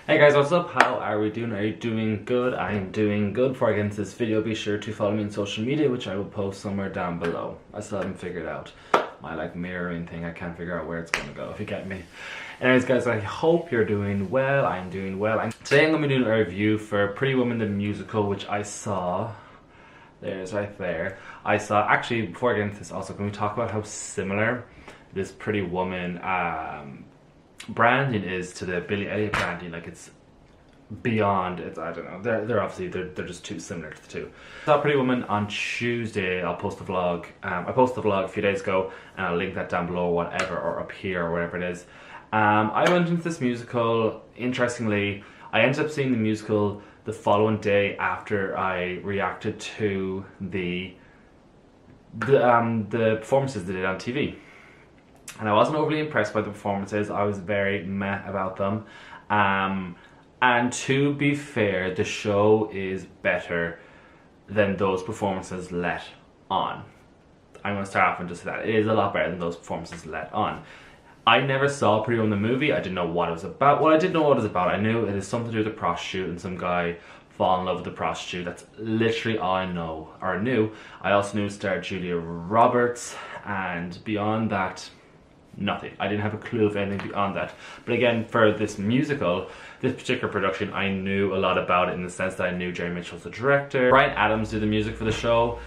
Hey guys, what's up? How are we doing? Are you doing good? I'm doing good. Before I get into this video, be sure to follow me on social media, which I will post somewhere down below. I still haven't figured out my mirroring thing. I can't figure out where it's gonna go, if you get me. Anyways guys, I hope you're doing well. I'm doing well. Today I'm gonna be doing a review for Pretty Woman the Musical, which I saw. There's right there. I saw, actually, before I get into this also, can we talk about how similar this Pretty Woman branding is to the Billy Elliot branding? Like, it's beyond, it's, I don't know, they're obviously, they're just too similar to the two. I saw Pretty Woman on Tuesday. I'll post the vlog. I posted the vlog a few days ago, and I'll link that down below or whatever, or up here or whatever it is. I went into this musical. Interestingly, I ended up seeing the musical the following day after I reacted to the performances they did on TV. And I wasn't overly impressed by the performances. I was very meh about them. And to be fair, the show is better than those performances let on. I'm going to start off and just say that. It is a lot better than those performances let on. I never saw Pretty Woman the movie. I didn't know what it was about. Well, I didn't know what it was about. I knew it has something to do with a prostitute and some guy fall in love with the prostitute. That's literally all I know, or knew. I also knew it starred Julia Roberts, and beyond that, nothing. I didn't have a clue of anything beyond that. But again, for this musical, this particular production, I knew a lot about it in the sense that I knew Jerry Mitchell's the director. Bryan Adams did the music for the show.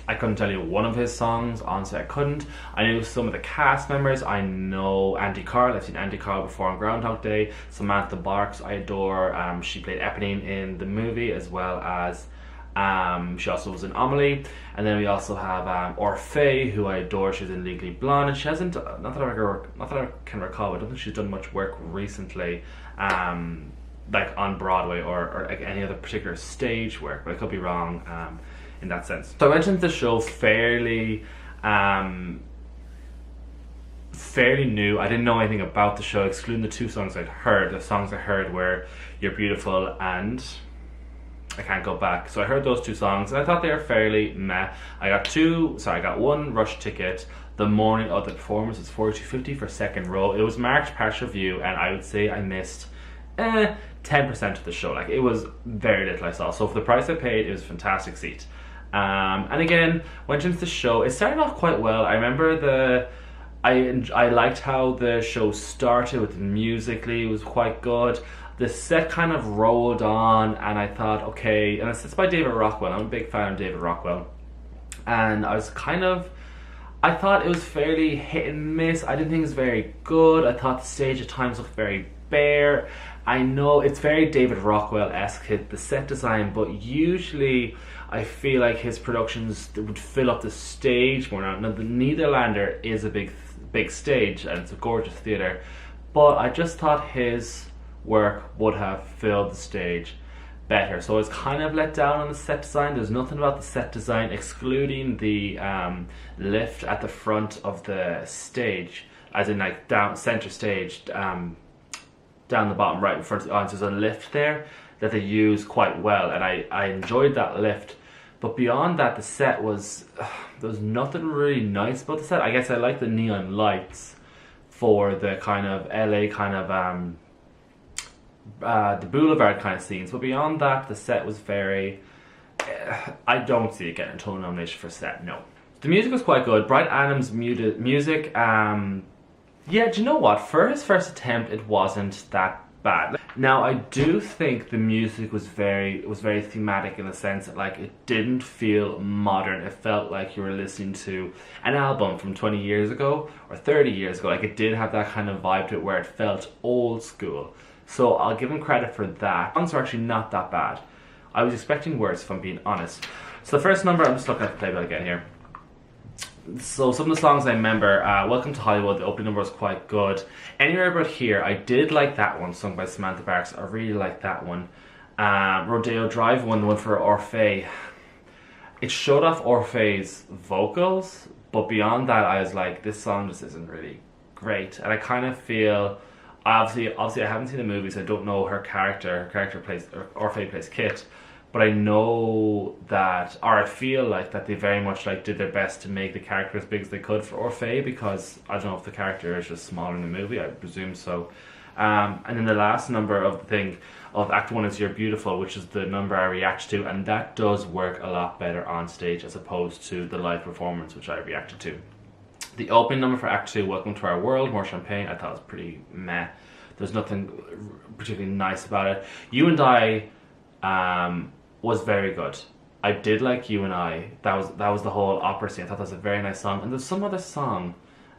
I couldn't tell you one of his songs, honestly I couldn't. I knew some of the cast members. I know Andy Carl, I've seen Andy Carl before on Groundhog Day. Samantha Barks, I adore. She played Eponine in the movie, as well as she also was in Amelie. And then we also have Orfeh, who I adore. She's in Legally Blonde, and she hasn't, not that I can recall, but I don't think she's done much work recently, like on Broadway or like any other particular stage work, but I could be wrong in that sense. So I went into the show fairly new. I didn't know anything about the show, excluding the two songs I'd heard. The songs I heard were You're Beautiful and I Can't Go Back. So I heard those two songs and I thought they were fairly meh. I got one rush ticket the morning of the performance. It's $42.50 for second row. It was marked partial view, and I would say I missed 10% of the show. Like, it was very little I saw. So for the price I paid, it was a fantastic seat. And again, went into the show. It started off quite well. I remember I liked how the show started with musically. It was quite good. The set kind of rolled on, and I thought, okay, and it's by David Rockwell. I'm a big fan of David Rockwell. And I thought it was fairly hit and miss. I didn't think it was very good. I thought the stage at times looked very bare. I know it's very David Rockwell-esque, the set design, but usually I feel like his productions would fill up the stage more. Now the Nederlander is a big stage, and it's a gorgeous theatre, but I just thought his work would have filled the stage better. So I was kind of let down on the set design. There's nothing about the set design, excluding the lift at the front of the stage, as in like down center stage, down the bottom right in front of the audience. There's a lift there that they use quite well, and I enjoyed that lift. But beyond that, the set was, there was nothing really nice about the set. I guess I like the neon lights for the kind of LA kind of the boulevard kind of scenes, but beyond that, the set was very, I don't see it getting a total nomination for set, no. The music was quite good. Bryan Adams' music, yeah, do you know what? For his first attempt, it wasn't that bad. Now, I do think the music was very thematic, in the sense that, like, it didn't feel modern. It felt like you were listening to an album from 20 years ago or 30 years ago. Like, it did have that kind of vibe to it where it felt old school. So I'll give him credit for that. The songs are actually not that bad. I was expecting worse, if I'm being honest. So the first number, I'm just looking at the playback again here. So some of the songs I remember, Welcome to Hollywood, the opening number was quite good. Anywhere But Here, I did like that one, sung by Samantha Barks. I really liked that one. Rodeo Drive, the one for Orfeh. It showed off Orfeh's vocals, but beyond that, I was like, this song just isn't really great. And I kind of feel, obviously I haven't seen the movie, so I don't know her character. Her character plays, Orfeh plays Kit. But I know that, or I feel like that they very much like did their best to make the character as big as they could for Orfeh, because I don't know if the character is just smaller in the movie, I presume so. And then the last number of the thing of Act 1 is You're Beautiful, which is the number I react to, and that does work a lot better on stage as opposed to the live performance, which I reacted to. The opening number for Act 2, Welcome to Our World, More Champagne, I thought was pretty meh. There's nothing particularly nice about it. You and I was very good. I did like You and I. That was the whole opera scene. I thought that was a very nice song. And there's some other song.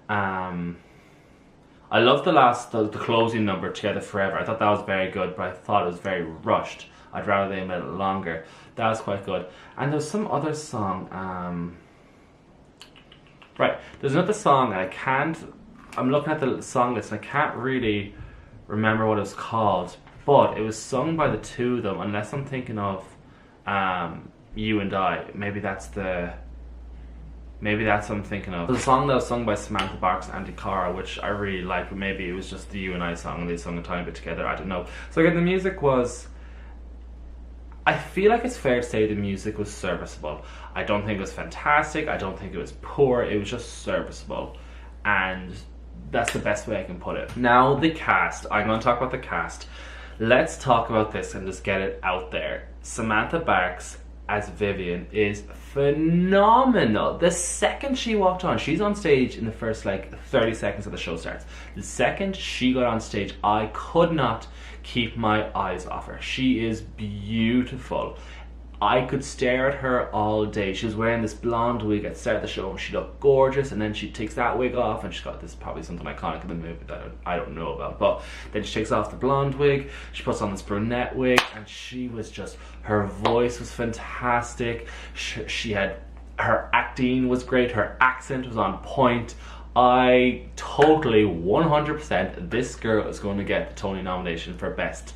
I love the closing number, Together Forever. I thought that was very good, but I thought it was very rushed. I'd rather they made it longer. That was quite good. And there's some other song. Right, there's another song, and I'm looking at the song list and I can't really remember what it's called, but it was sung by the two of them, unless I'm thinking of You and I. Maybe that's what I'm thinking of. There's a song that was sung by Samantha Barks and Andy Carr, which I really like, but maybe it was just the You and I song and they sung a tiny bit together, I don't know. So again, the music was, I feel like it's fair to say the music was serviceable. I don't think it was fantastic, I don't think it was poor, it was just serviceable. And that's the best way I can put it. Now the cast, I'm going to talk about the cast. Let's talk about this and just get it out there. Samantha Barks as Vivian is phenomenal. The second she walked on, she's on stage in the first like 30 seconds of the show starts. The second she got on stage, I could not keep my eyes off her. She is beautiful. I could stare at her all day. She was wearing this blonde wig at the start of the show and she looked gorgeous, and then she takes that wig off and she's got this, probably something iconic in the movie that I don't know about, but then she takes off the blonde wig, she puts on this brunette wig, and she was just, her voice was fantastic. She had, her acting was great, her accent was on point. I totally 100% this girl is going to get the Tony nomination for Best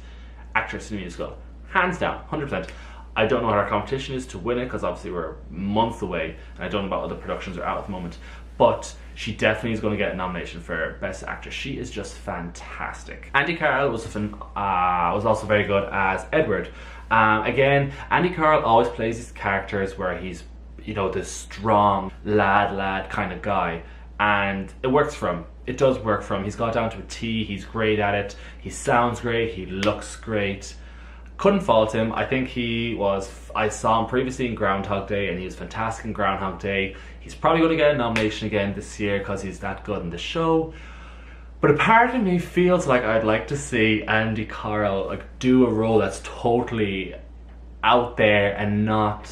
Actress in a Musical, hands down, 100%. I don't know what our competition is to win it, because obviously we're months away and I don't know about other productions that are out at the moment, but she definitely is going to get a nomination for Best Actress. She is just fantastic. Andy Carl was also very good as Edward. Again, Andy Carl always plays these characters where he's, you know, this strong lad kind of guy, and it works for him. It does work for him. He's got down to a T, he's great at it, he sounds great, he looks great. Couldn't fault him. I think I saw him previously in Groundhog Day and he was fantastic in Groundhog Day. He's probably going to get a nomination again this year because he's that good in the show. But a part of me feels like I'd like to see Andy Carl like do a role that's totally out there and not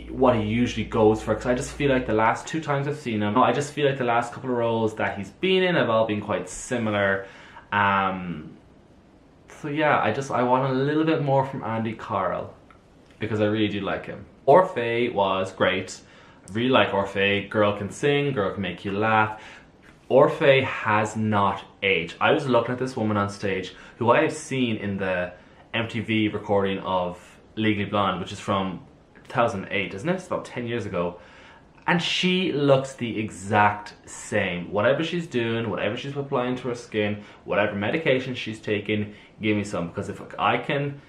what he usually goes for, because I just feel like the last two times I've seen him, I just feel like the last couple of roles that he's been in have all been quite similar. So yeah, I want a little bit more from Andy Carl because I really do like him. Orfeh was great. I really like Orfeh. Girl can sing, girl can make you laugh. Orfeh has not aged. I was looking at this woman on stage who I have seen in the MTV recording of Legally Blonde, which is from 2008, isn't it? It's about 10 years ago. And she looks the exact same. Whatever she's doing, whatever she's applying to her skin, whatever medication she's taking, give me some. Because if I can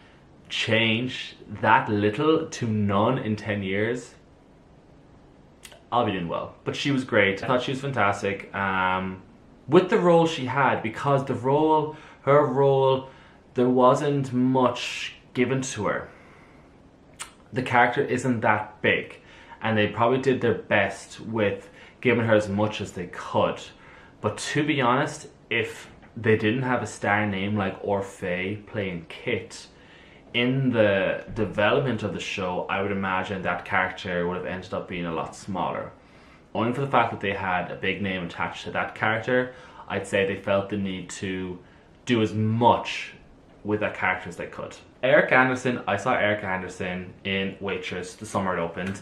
change that little to none in 10 years, I'll be doing well. But she was great. I thought she was fantastic. With the role she had, because her role, there wasn't much given to her. The character isn't that big. And they probably did their best with giving her as much as they could. But to be honest, if they didn't have a star name like Orfeh playing Kit in the development of the show, I would imagine that character would have ended up being a lot smaller. Only for the fact that they had a big name attached to that character, I'd say they felt the need to do as much with that character as they could. Erik Anderson, I saw Erik Anderson in Waitress the summer it opened.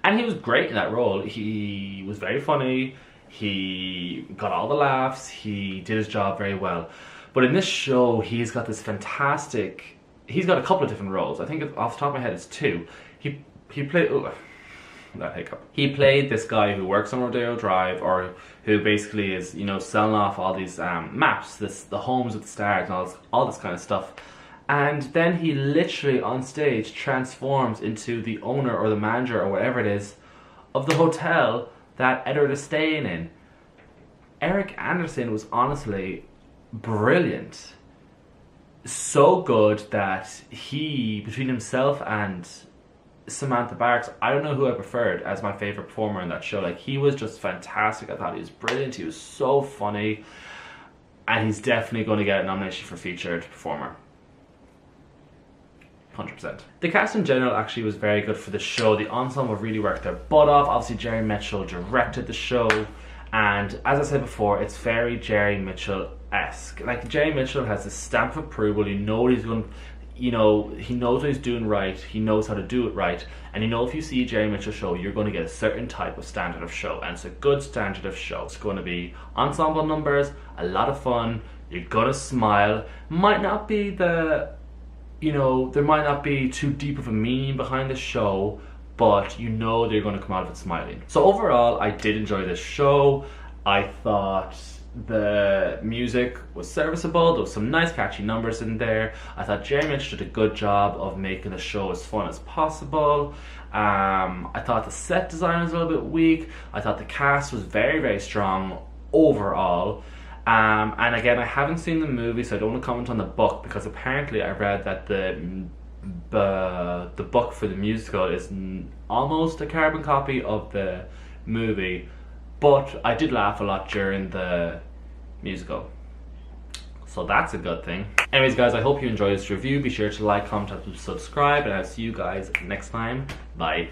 And he was great in that role. He was very funny, he got all the laughs, he did his job very well. But in this show, he's got this fantastic, he's got a couple of different roles. I think off the top of my head it's two. He played, that hiccup. He played this guy who works on Rodeo Drive, or who basically is, you know, selling off all these maps, the homes with the stars and all this kind of stuff. And then he literally on stage transforms into the owner or the manager or whatever it is of the hotel that Edward is staying in. Erik Anderson was honestly brilliant. so good that between himself and Samantha Barks, I don't know who I preferred as my favorite performer in that show. Like, he was just fantastic. I thought he was brilliant. He was so funny, and he's definitely going to get a nomination for featured performer. 100%. The cast in general actually was very good for the show. The ensemble really worked their butt off. Obviously, Jerry Mitchell directed the show, and as I said before, it's very Jerry Mitchell-esque. Like, Jerry Mitchell has this stamp of approval. You know what he's going, he knows what he's doing right. He knows how to do it right. And if you see a Jerry Mitchell show, you're going to get a certain type of standard of show, and it's a good standard of show. It's going to be ensemble numbers, a lot of fun. You're going to smile. Might not be there might not be too deep of a meaning behind the show, but they're going to come out of it smiling. So overall, I did enjoy this show. I thought the music was serviceable. There was some nice catchy numbers in there. I thought Jerry Mitchell did a good job of making the show as fun as possible. I thought the set design was a little bit weak. I thought the cast was very, very strong overall. And again, I haven't seen the movie, so I don't want to comment on the book, because apparently I read that the book for the musical is almost a carbon copy of the movie, but I did laugh a lot during the musical, so that's a good thing. Anyways guys, I hope you enjoyed this review. Be sure to like, comment, and subscribe, and I'll see you guys next time. Bye.